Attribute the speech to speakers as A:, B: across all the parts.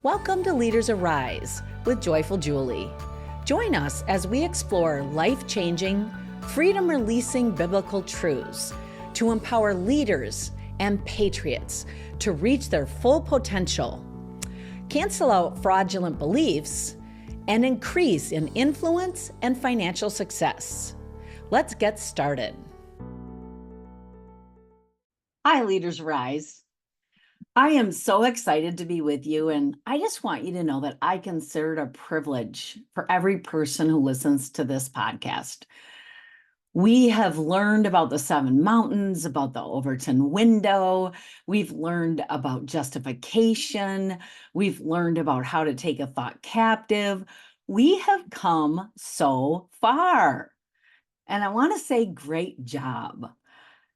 A: Welcome to Leaders Arise with Joyful Julie. Join us as we explore life-changing, freedom-releasing biblical truths to empower leaders and patriots to reach their full potential, cancel out fraudulent beliefs, and increase in influence and financial success. Let's get started. Hi, Leaders Arise. I am so excited to be with you, and I just want you to know that I consider it a privilege for every person who listens to this podcast. We have learned about the 7 mountains, about the Overton window. We've learned about justification. We've learned about how to take a thought captive. We have come so far, and I want to say great job,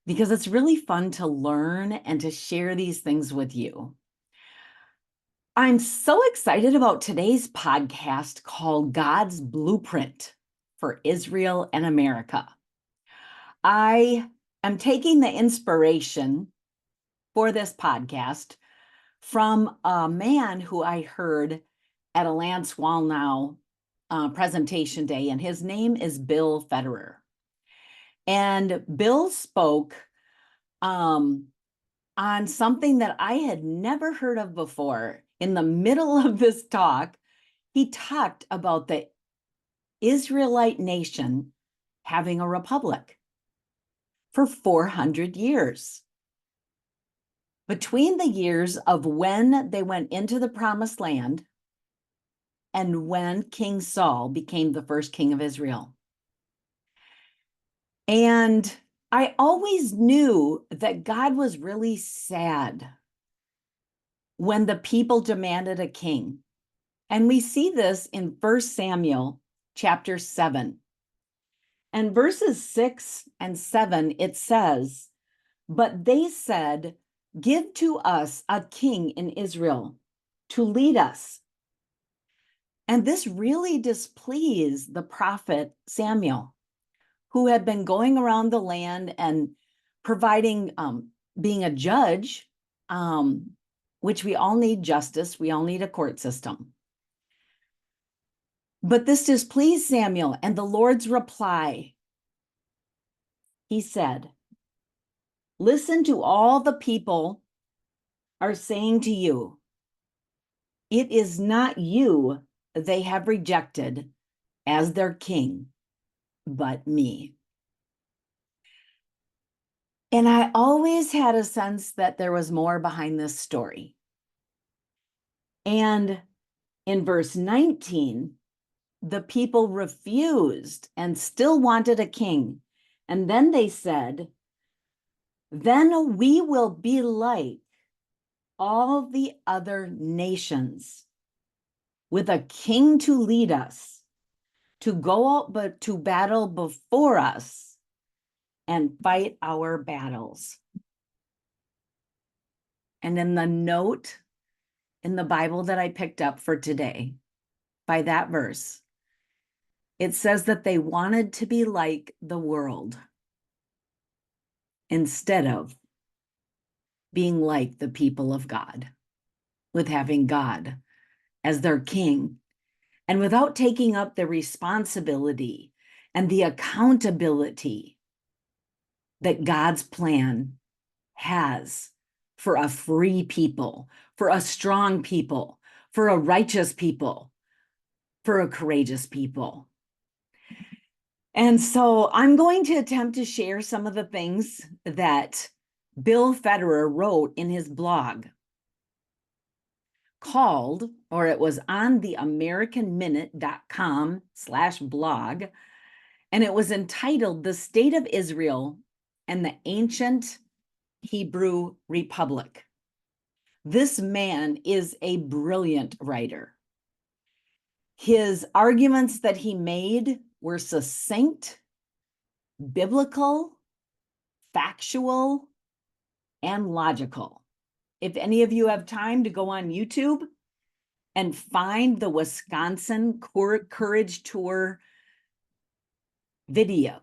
A: because it's really fun to learn and to share these things with you. I'm so excited about today's podcast called God's Blueprint for Israel and America. I am taking the inspiration for this podcast from a man who I heard at a Lance Wallnau presentation day, and his name is Bill Federer. And Bill spoke on something that I had never heard of before. In the middle of this talk, he talked about the Israelite nation having a republic for 400 years. Between the years of when they went into the promised land and when King Saul became the first king of Israel. And I always knew that God was really sad when the people demanded a king. And we see this in 1 Samuel chapter 7. And verses 6 and 7, it says, "But they said, 'Give to us a king in Israel to lead us.' And this really displeased the prophet Samuel, who had been going around the land and providing, being a judge, which we all need justice. We all need a court system. But this displeased Samuel, and the Lord's reply, he said, 'Listen to all the people are saying to you. It is not you they have rejected as their king, but me.'" And I always had a sense that there was more behind this story. And in verse 19, the people refused and still wanted a king. And then they said, "Then we will be like all the other nations, with a king to lead us, to go out but to battle before us and fight our battles." And in the note in the Bible that I picked up for today, by that verse, it says that they wanted to be like the world instead of being like the people of God, with having God as their king, and without taking up the responsibility and the accountability that God's plan has for a free people, for a strong people, for a righteous people, for a courageous people. And so I'm going to attempt to share some of the things that Bill Federer wrote in his blog called, or it was on the AmericanMinute.com/blog, and it was entitled "The State of Israel and the Ancient Hebrew Republic." This man is a brilliant writer. His arguments that he made were succinct, biblical, factual, and logical. If any of you have time to go on YouTube and find the Wisconsin Courage Tour video,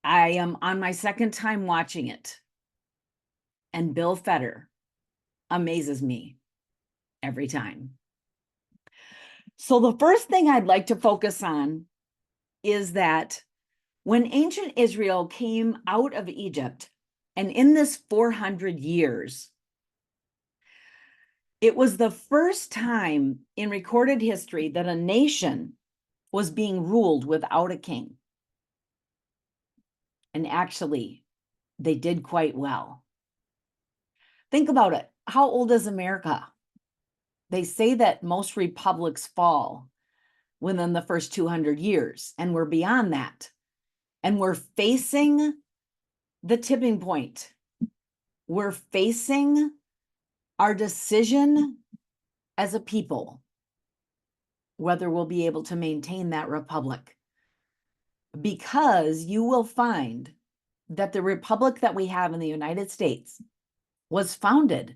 A: I am on my second time watching it, and Bill Federer amazes me. every time. So the first thing I'd like to focus on is that when ancient Israel came out of Egypt, and in this 400 years, it was the first time in recorded history that a nation was being ruled without a king. And actually, they did quite well. Think about it. How old is America? They say that most republics fall within the first 200 years, and we're beyond that. And we're facing the tipping point. We're facing our decision as a people, whether we'll be able to maintain that republic. Because you will find that the republic that we have in the United States was founded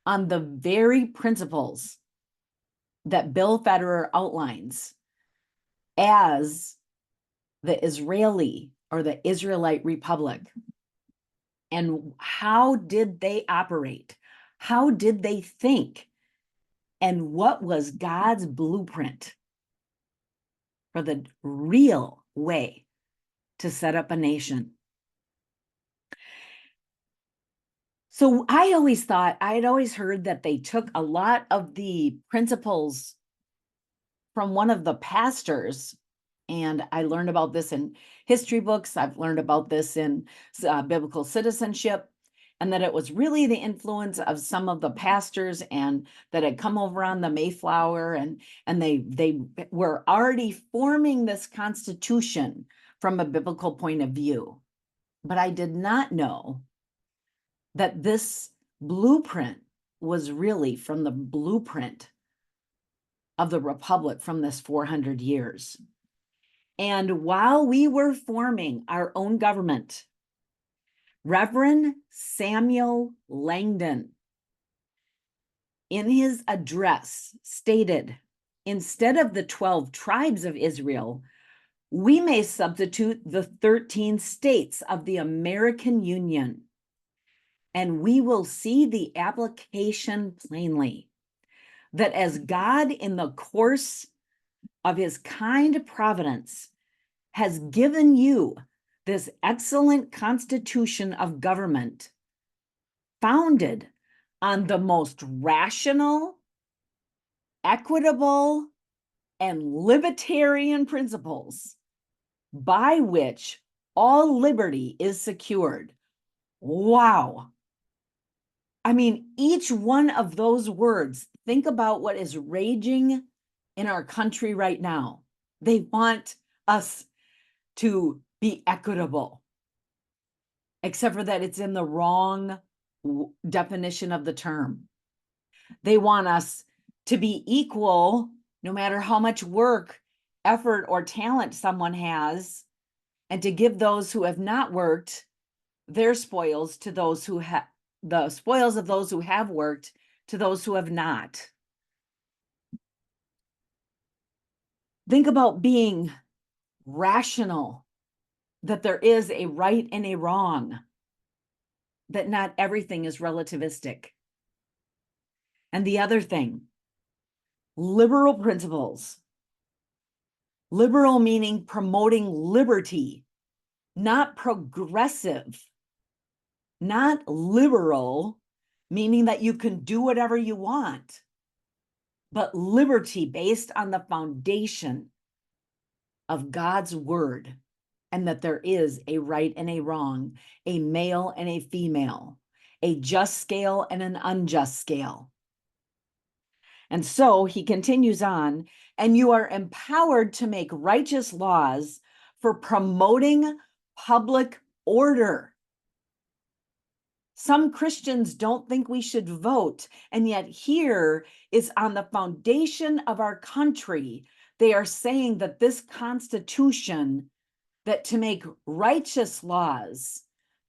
A: on the very principles that Bill Federer outlines as the Israeli or the Israelite Republic. And how did they operate? How did they think? And what was God's blueprint for the real way to set up a nation? So I had always heard that they took a lot of the principles from one of the pastors, and I learned about this in history books. I've learned about this in biblical citizenship, and that it was really the influence of some of the pastors and that had come over on the Mayflower, and they were already forming this constitution from a biblical point of view. But I did not know that this blueprint was really from the blueprint of the Republic from this 400 years. And while we were forming our own government, Reverend Samuel Langdon, in his address, stated, instead of the 12 tribes of Israel, we may substitute the 13 states of the American Union, and we will see the application plainly, that as God, in the course of his kind providence, has given you this excellent constitution of government, founded on the most rational, equitable, and libertarian principles by which all liberty is secured. Wow. I mean, each one of those words, think about what is raging in our country right now. They want us to be equitable, except for that it's in the wrong definition of the term. They want us to be equal no matter how much work, effort, or talent someone has, and to give those who have not worked their spoils to those who have the spoils of those who have worked to those who have not. Think about being rational, that there is a right and a wrong, that not everything is relativistic. And the other thing, liberal principles. Liberal meaning promoting liberty, not progressive, not liberal, meaning that you can do whatever you want, but liberty based on the foundation of God's word, and that there is a right and a wrong, a male and a female, a just scale and an unjust scale. And so he continues on, and you are empowered to make righteous laws for promoting public order. Some Christians don't think we should vote, and yet here is on the foundation of our country. They are saying that this Constitution, that to make righteous laws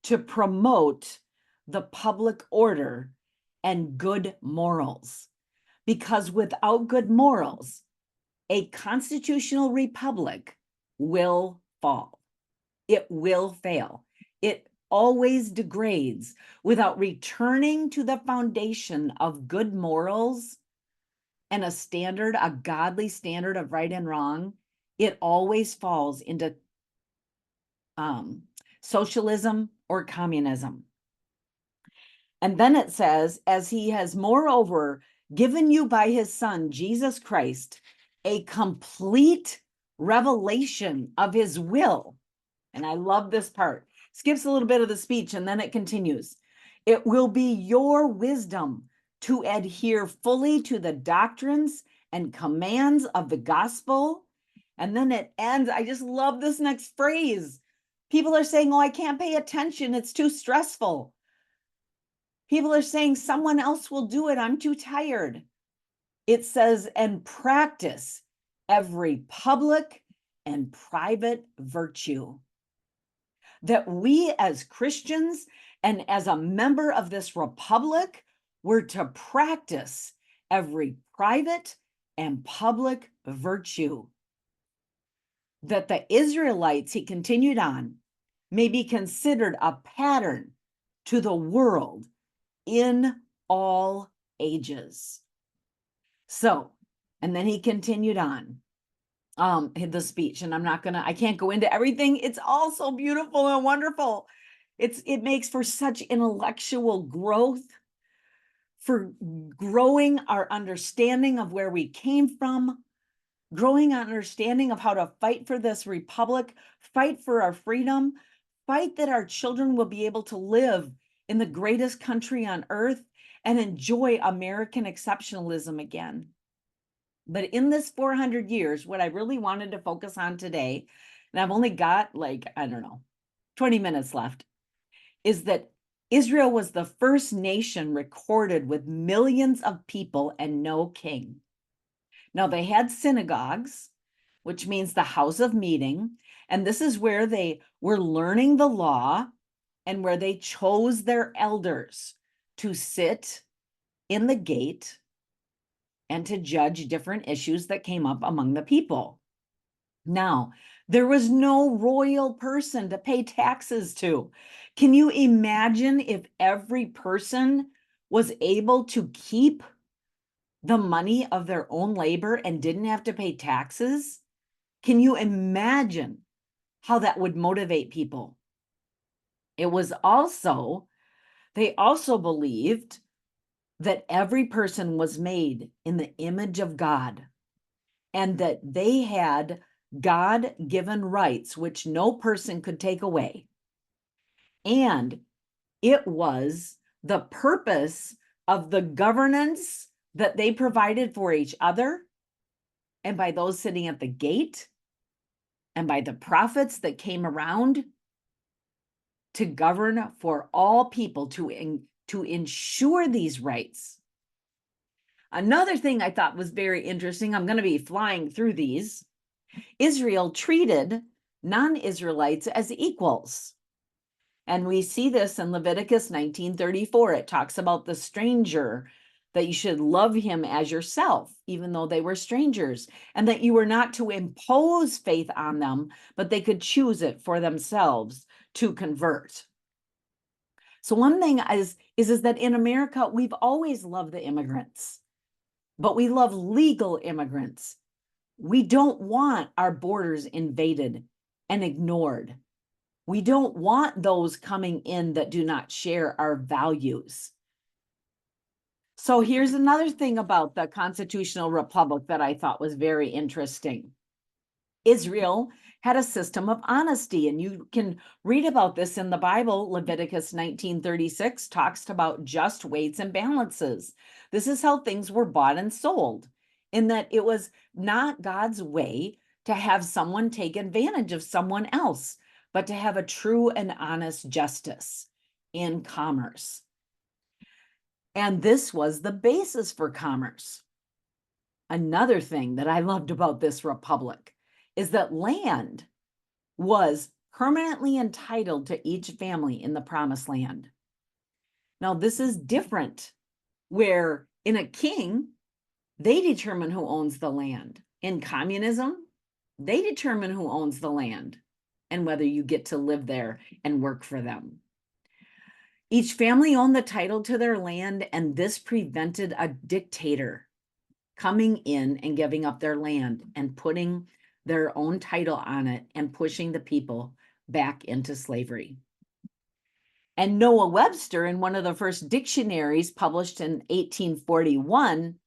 A: to promote the public order and good morals. Because without good morals, a constitutional republic will fall. It will fail. It always degrades without returning to the foundation of good morals. and a godly standard of right and wrong, it always falls into socialism or communism. And then it says, as he has moreover given you by his son, Jesus Christ, a complete revelation of his will. And I love this part. Skips a little bit of the speech and then it continues. It will be your wisdom to adhere fully to the doctrines and commands of the gospel. And then it ends. I just love this next phrase. People are saying, oh, I can't pay attention. It's too stressful. People are saying someone else will do it. I'm too tired. It says, and practice every public and private virtue. That we as Christians and as a member of this republic, we're to practice every private and public virtue. That the Israelites, he continued on, may be considered a pattern to the world in all ages. So, and then he continued on the speech, and I can't go into everything. It's all so beautiful and wonderful. It makes for such intellectual growth, for growing our understanding of where we came from, growing our understanding of how to fight for this republic, fight for our freedom, fight that our children will be able to live in the greatest country on earth and enjoy American exceptionalism again. But in this 400 years, what I really wanted to focus on today, and I've only got 20 minutes left, is that Israel was the first nation recorded with millions of people and no king. Now, they had synagogues, which means the house of meeting, and this is where they were learning the law and where they chose their elders to sit in the gate and to judge different issues that came up among the people. Now, there was no royal person to pay taxes to. Can you imagine if every person was able to keep the money of their own labor and didn't have to pay taxes? Can you imagine how that would motivate people? It was also, they also believed that every person was made in the image of God and that they had God-given rights, which no person could take away. And it was the purpose of the governance that they provided for each other and by those sitting at the gate and by the prophets that came around to govern for all people, to ensure these rights. Another thing I thought was very interesting, I'm going to be flying through these. Israel treated non-Israelites as equals. And we see this in Leviticus 19:34. It talks about the stranger, that you should love him as yourself, even though they were strangers, and that you were not to impose faith on them, but they could choose it for themselves to convert. So one thing is that in America, we've always loved the immigrants, but we love legal immigrants. We don't want our borders invaded and ignored. We don't want those coming in that do not share our values. So here's another thing about the constitutional republic that I thought was very interesting. Israel had a system of honesty, and you can read about this in the Bible. Leviticus 19:36 talks about just weights and balances. This is how things were bought and sold, in that it was not God's way to have someone take advantage of someone else, but to have a true and honest justice in commerce. And this was the basis for commerce. Another thing that I loved about this republic is that land was permanently entitled to each family in the promised land. Now, this is different, where in a king, they determine who owns the land. In communism, they determine who owns the land and whether you get to live there and work for them. Each family owned the title to their land, and this prevented a dictator coming in and giving up their land and putting their own title on it and pushing the people back into slavery. And Noah Webster, in one of the first dictionaries published in 1841,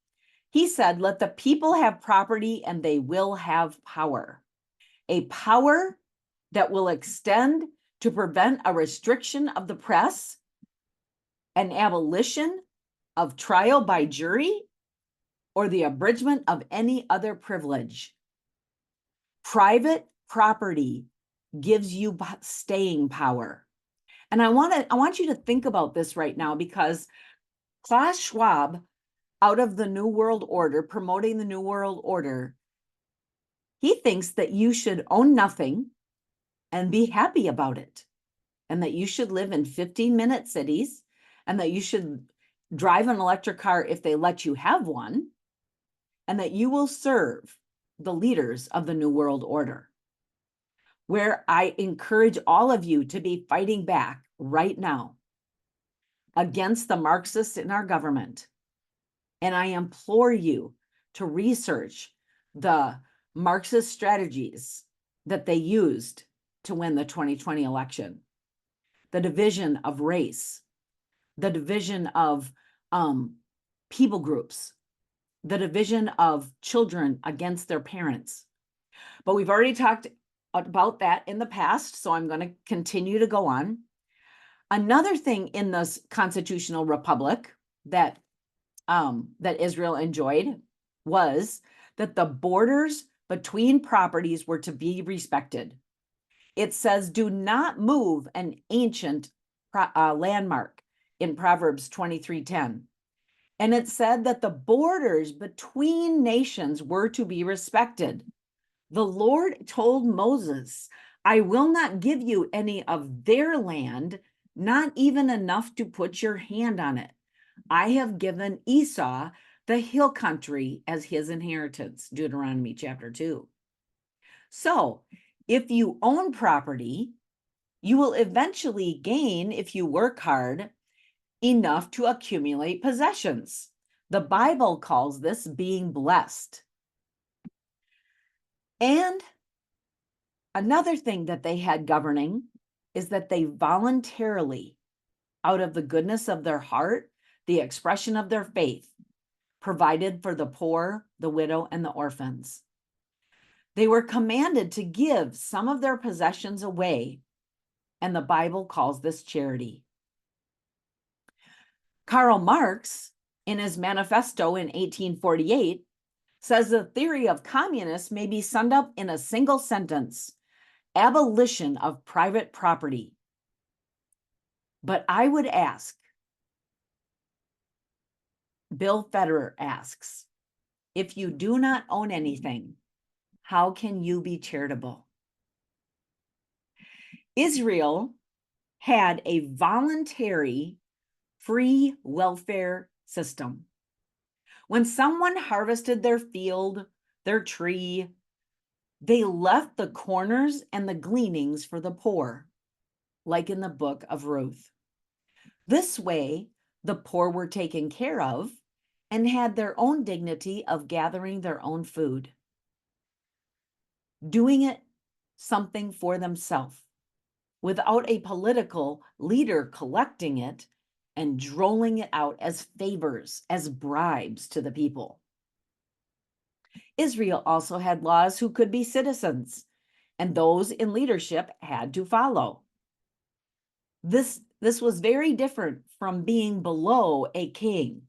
A: he said, "Let the people have property and they will have power. A power that will extend to prevent a restriction of the press, an abolition of trial by jury, or the abridgment of any other privilege. Private property gives you staying power." And I want you to think about this right now, because Klaus Schwab, out of the New World Order, promoting the New World Order, he thinks that you should own nothing and be happy about it, and that you should live in 15-minute cities, and that you should drive an electric car if they let you have one, and that you will serve the leaders of the New World Order. Where I encourage all of you to be fighting back right now against the Marxists in our government. And I implore you to research the Marxist strategies that they used to win the 2020 election. The division of race, the division of people groups, the division of children against their parents. But we've already talked about that in the past, so I'm going to continue to go on. Another thing in this constitutional republic that Israel enjoyed was that the borders between properties were to be respected. It says, "Do not move an ancient landmark" in Proverbs 23:10. And it said that the borders between nations were to be respected. The Lord told Moses, "I will not give you any of their land, not even enough to put your hand on it. I have given Esau the hill country as his inheritance," Deuteronomy chapter 2. So if you own property, you will eventually gain, if you work hard, enough to accumulate possessions. The Bible calls this being blessed. And another thing that they had governing is that they voluntarily, out of the goodness of their heart, the expression of their faith, provided for the poor, the widow, and the orphans. They were commanded to give some of their possessions away, and the Bible calls this charity. Karl Marx, in his manifesto in 1848, says the theory of communists may be summed up in a single sentence: abolition of private property. But I would ask, Bill Federer asks, if you do not own anything, how can you be charitable? Israel had a voluntary free welfare system. When someone harvested their field, their tree, they left the corners and the gleanings for the poor, like in the book of Ruth. This way, the poor were taken care of and had their own dignity of gathering their own food, doing it something for themselves, without a political leader collecting it and doling it out as favors, as bribes to the people. Israel also had laws who could be citizens, and those in leadership had to follow. This was very different from being below a king,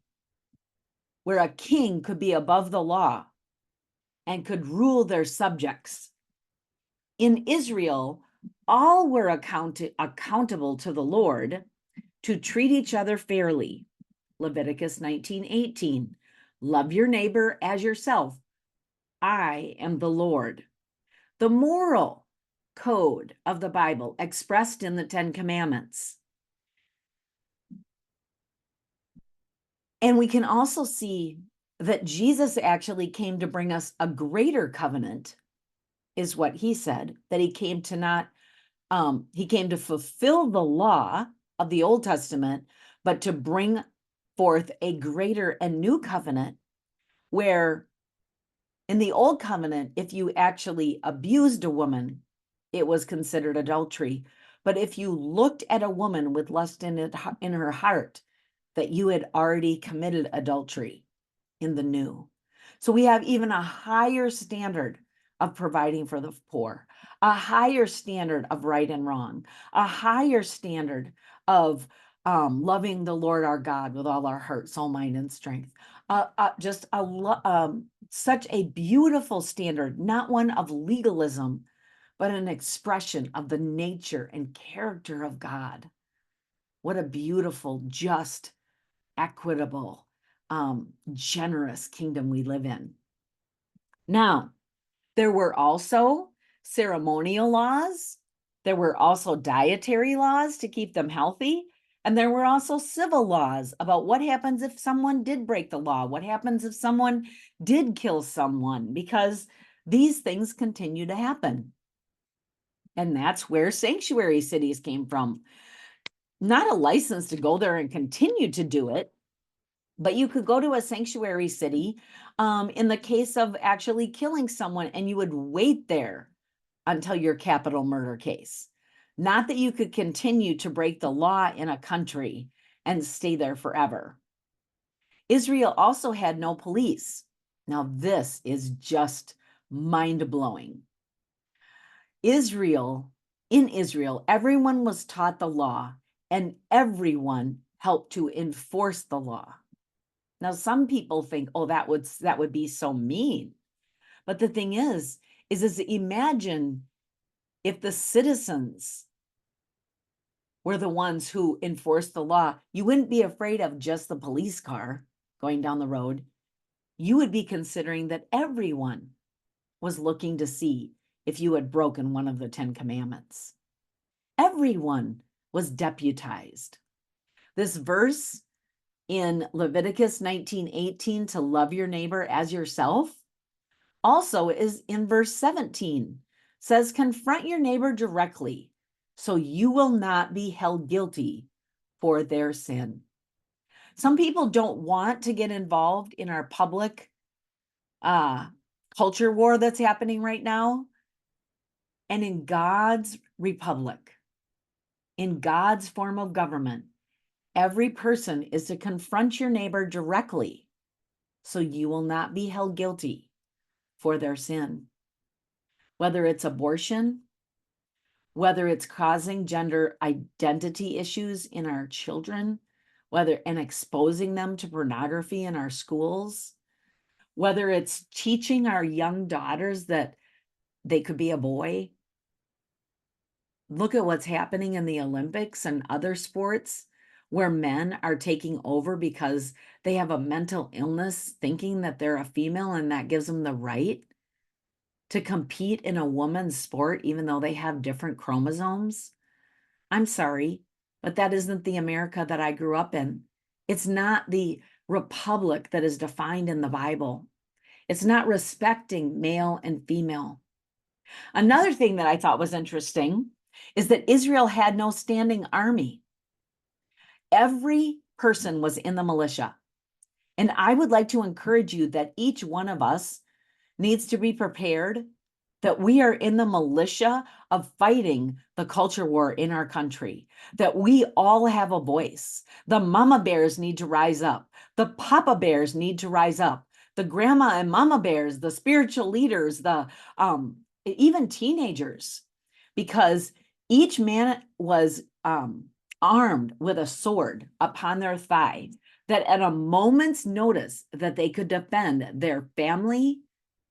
A: where a king could be above the law and could rule their subjects. In Israel, all were accountable to the Lord to treat each other fairly. Leviticus 19:18, love your neighbor as yourself. I am the Lord. The moral code of the Bible expressed in the Ten Commandments. And we can also see that Jesus actually came to bring us a greater covenant, is what he said, that he came to he came to fulfill the law of the Old Testament, but to bring forth a greater and new covenant, where in the old covenant, if you actually abused a woman, it was considered adultery. But if you looked at a woman with lust in her heart, that you had already committed adultery in the new. So we have even a higher standard of providing for the poor, a higher standard of right and wrong, a higher standard of loving the Lord our God with all our heart, soul, mind, and strength. Such a beautiful standard, not one of legalism, but an expression of the nature and character of God. What a beautiful, just, equitable, generous kingdom we live in. Now, there were also ceremonial laws. There were also dietary laws to keep them healthy. And there were also civil laws about what happens if someone did break the law, what happens if someone did kill someone, because these things continue to happen. And that's where sanctuary cities came from. Not a license to go there and continue to do it, but you could go to a sanctuary city in the case of actually killing someone, and you would wait there until your capital murder case. Not that you could continue to break the law in a country and stay there forever. Israel also had no police. Now, this is just mind-blowing. In Israel, everyone was taught the law, and everyone helped to enforce the law. Now, some people think, oh, that would be so mean. But the thing is imagine if the citizens were the ones who enforced the law. You wouldn't be afraid of just the police car going down the road. You would be considering that everyone was looking to see if you had broken one of the 10 commandments. Everyone was deputized. This verse in Leviticus 19:18, to love your neighbor as yourself, also is in verse 17, says, confront your neighbor directly so you will not be held guilty for their sin. Some people don't want to get involved in our public culture war that's happening right now. And in God's republic, in God's form of government, every person is to confront your neighbor directly so you will not be held guilty for their sin. Whether it's abortion, whether it's causing gender identity issues in our children, and exposing them to pornography in our schools, whether it's teaching our young daughters that they could be a boy. Look at what's happening in the Olympics and other sports where men are taking over because they have a mental illness, thinking that they're a female, and that gives them the right to compete in a woman's sport, even though they have different chromosomes. I'm sorry, but that isn't the America that I grew up in. It's not the republic that is defined in the Bible. It's not respecting male and female. Another thing that I thought was interesting is that Israel had no standing army. Every person was in the militia. And I would like to encourage you that each one of us needs to be prepared that we are in the militia of fighting the culture war in our country, that we all have a voice. The mama bears need to rise up. The papa bears need to rise up. The grandma and mama bears, the spiritual leaders, the even teenagers, because each man was armed with a sword upon their thigh, that at a moment's notice that they could defend their family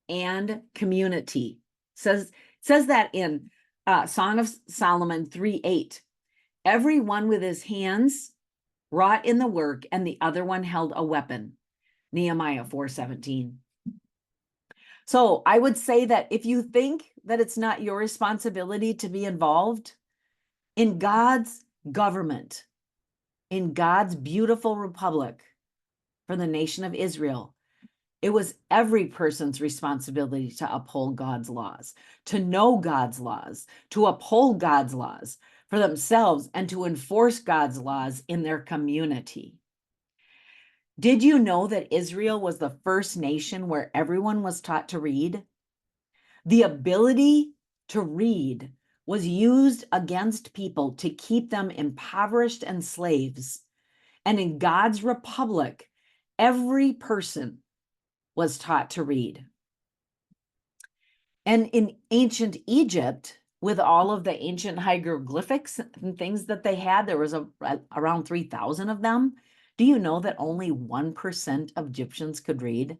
A: and community. Says that in Song of Solomon 3:8. Every one with his hands wrought in the work, and the other one held a weapon. Nehemiah 4:17. So I would say that if you think that it's not your responsibility to be involved in God's government, in God's beautiful republic for the nation of Israel, it was every person's responsibility to uphold God's laws, to know God's laws, to uphold God's laws for themselves, and to enforce God's laws in their community. Did you know that Israel was the first nation where everyone was taught to read? The ability to read was used against people to keep them impoverished and slaves. And in God's republic, every person was taught to read. And in ancient Egypt, with all of the ancient hieroglyphics and things that they had, there was around 3,000 of them. Do you know that only 1% of Egyptians could read?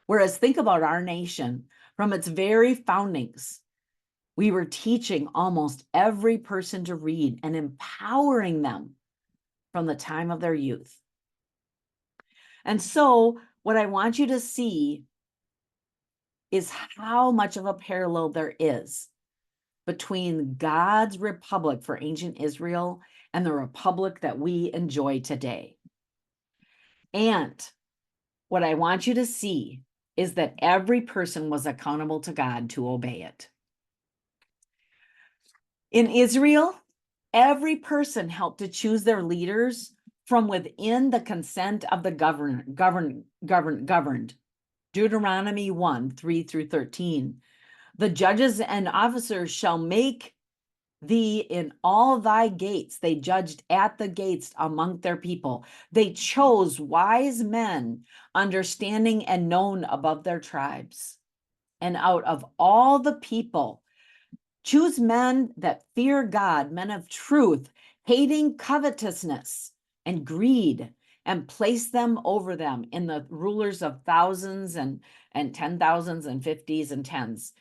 A: Whereas think about our nation, from its very foundings, we were teaching almost every person to read and empowering them from the time of their youth. And so what I want you to see is how much of a parallel there is between God's republic for ancient Israel and the republic that we enjoy today. And what I want you to see is that every person was accountable to God to obey it. In Israel, every person helped to choose their leaders from within the consent of the governed. Deuteronomy 1, 3 through 13. The judges and officers shall make thee in all thy gates. They judged at the gates among their people. They chose wise men, understanding and known above their tribes. And out of all the people, choose men that fear God, men of truth, hating covetousness and greed, and place them over them in the rulers of thousands and 10,000s and 50s and tens.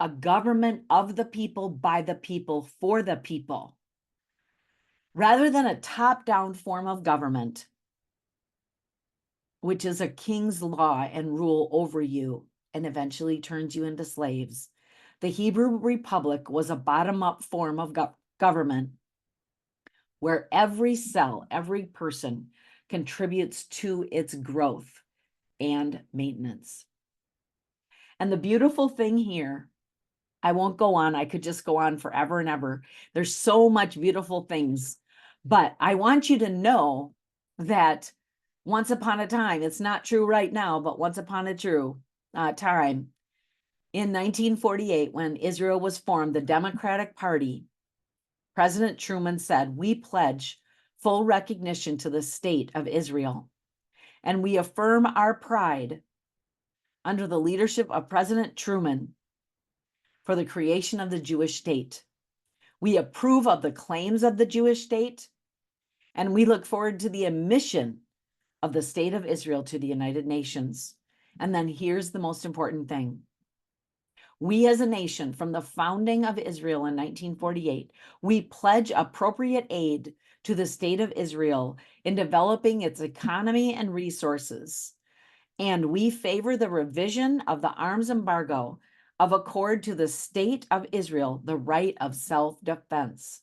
A: A government of the people, by the people, for the people. Rather than a top-down form of government, which is a king's law and rule over you and eventually turns you into slaves, the Hebrew Republic was a bottom-up form of government where every cell, every person contributes to its growth and maintenance. And the beautiful thing here, I won't go on. I could just go on forever and ever. There's so much beautiful things, but I want you to know that once upon a time, it's not true right now, but once upon a time, in 1948, when Israel was formed, the Democratic Party, President Truman said, "We pledge full recognition to the state of Israel, and we affirm our pride under the leadership of President Truman for the creation of the Jewish state. We approve of the claims of the Jewish state, and we look forward to the admission of the state of Israel to the United Nations." And then here's the most important thing. We as a nation, from the founding of Israel in 1948, we pledge appropriate aid to the state of Israel in developing its economy and resources. And we favor the revision of the arms embargo of accord to the state of Israel, the right of self-defense.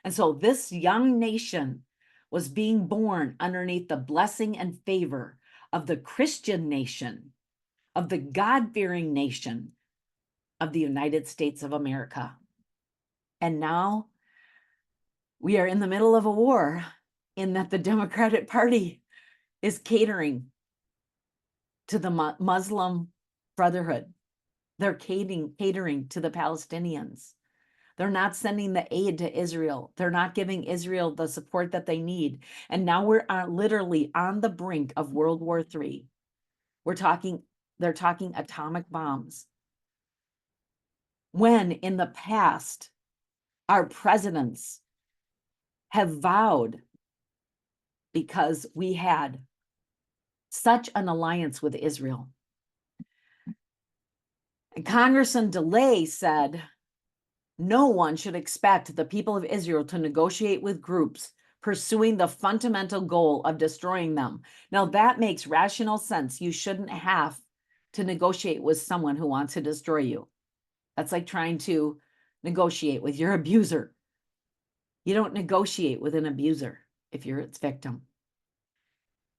A: And so this young nation was being born underneath the blessing and favor of the Christian nation, of the God-fearing nation of the United States of America. And now we are in the middle of a war in that the Democratic Party is catering to the Muslim Brotherhood. They're catering to the Palestinians. They're not sending the aid to Israel. They're not giving Israel the support that they need. And now we're literally on the brink of World War III. They're talking atomic bombs. When in the past, our presidents have vowed, because we had such an alliance with Israel. And Congressman DeLay said, no one should expect the people of Israel to negotiate with groups pursuing the fundamental goal of destroying them. Now that makes rational sense. You shouldn't have to negotiate with someone who wants to destroy you. That's like trying to negotiate with your abuser. You don't negotiate with an abuser if you're its victim.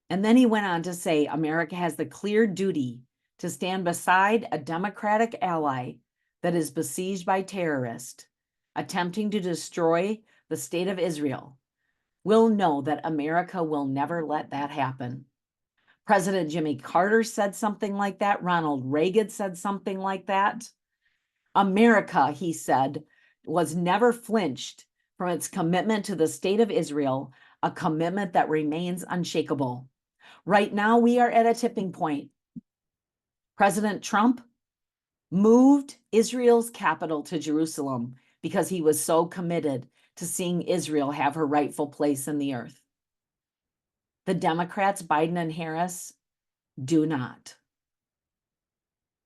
A: And then he went on to say, America has the clear duty to stand beside a democratic ally that is besieged by terrorists attempting to destroy the state of Israel. will know that America will never let that happen. President Jimmy Carter said something like that. Ronald Reagan said something like that. America, he said, was never flinched from its commitment to the state of Israel, a commitment that remains unshakable. Right now, we are at a tipping point. President Trump moved Israel's capital to Jerusalem because he was so committed to seeing Israel have her rightful place in the earth. The Democrats, Biden and Harris, do not.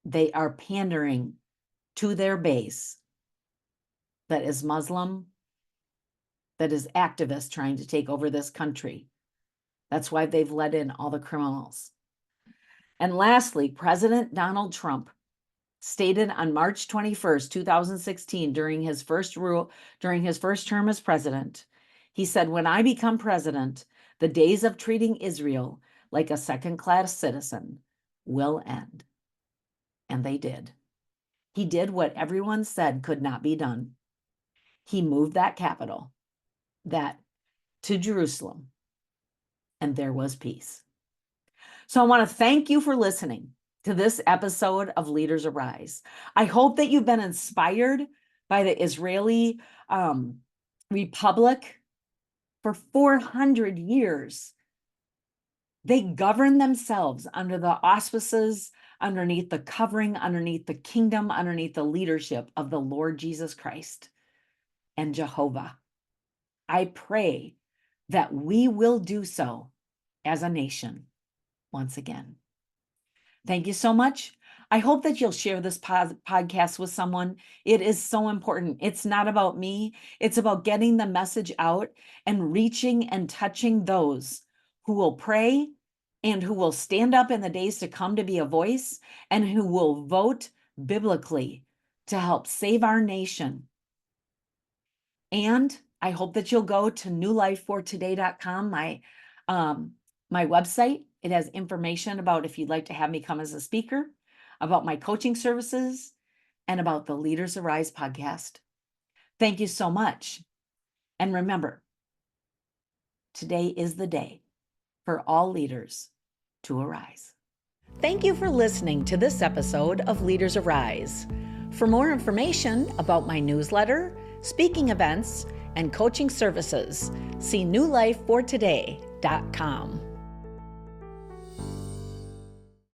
A: They are pandering to their base that is Muslim, that is activist trying to take over this country. That's why they've let in all the criminals. And lastly, President Donald Trump stated on March 21st, 2016, during his first term as president, he said, "When I become president, the days of treating Israel like a second-class citizen will end." And they did. He did what everyone said could not be done. He moved that capital, to Jerusalem, and there was peace. So I want to thank you for listening to this episode of Leaders Arise. I hope that you've been inspired by the Israeli Republic. For 400 years, they governed themselves under the auspices, underneath the covering, underneath the kingdom, underneath the leadership of the Lord Jesus Christ and Jehovah. I pray that we will do so as a nation once again. Thank you so much. I hope that you'll share this podcast with someone. It is so important. It's not about me. It's about getting the message out and reaching and touching those who will pray and who will stand up in the days to come to be a voice and who will vote biblically to help save our nation. And I hope that you'll go to newlifefortoday.com, my website. It has information about if you'd like to have me come as a speaker, about my coaching services, and about the Leaders Arise podcast. Thank you so much. And remember, today is the day for all leaders to arise. Thank you for listening to this episode of Leaders Arise. For more information about my newsletter, speaking events, and coaching services, see newlifefortoday.com.